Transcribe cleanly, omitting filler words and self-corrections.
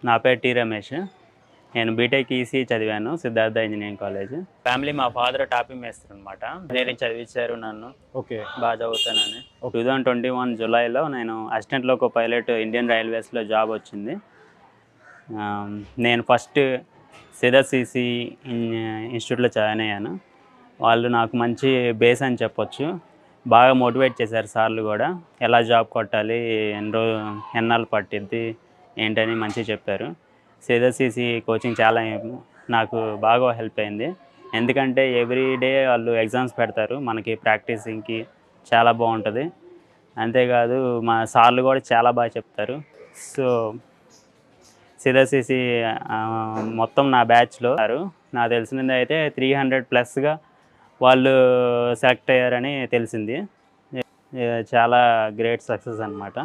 నా పేరు టి రమేష్. నేను బీటెక్ ఈసీ చదివాను సిద్ధార్థ ఇంజనీరింగ్ కాలేజ్. ఫ్యామిలీ మా ఫాదర్ టాపింగ్ మేస్త్రి అనమాట. ఇంజనీరింగ్ చదివించారు నన్ను. ఓకే. బాగా చదువుతానని. 2021 జూలైలో నేను అసిస్టెంట్ లోకో పైలట్ ఇండియన్ రైల్వేస్లో జాబ్ వచ్చింది. నేను ఫస్ట్ సిదసిసి ఇన్స్టిట్యూట్లో జాయిన్ అయ్యాను. వాళ్ళు నాకు మంచి బేస్ అని చెప్పొచ్చు. బాగా మోటివేట్ చేశారు సార్లు కూడా. ఎలా జాబ్ కొట్టాలి, ఎన్నాళ్ళు పట్టిద్ది ఏంటని మంచిగా చెప్పారు. సిదసిసి కోచింగ్ చాలా నాకు బాగా హెల్ప్ అయింది. ఎందుకంటే ఎవ్రీ డే వాళ్ళు ఎగ్జామ్స్ పెడతారు మనకి, ప్రాక్టీసింగ్కి చాలా బాగుంటుంది. అంతేకాదు మా సార్లు కూడా చాలా బాగా చెప్తారు. సో సిదసిసి మొత్తం నా బ్యాచ్లో నాకు తెలిసినది అయితే 300+గా వాళ్ళు సెలెక్ట్ అయ్యారని తెలిసింది. చాలా గ్రేట్ సక్సెస్ అన్నమాట.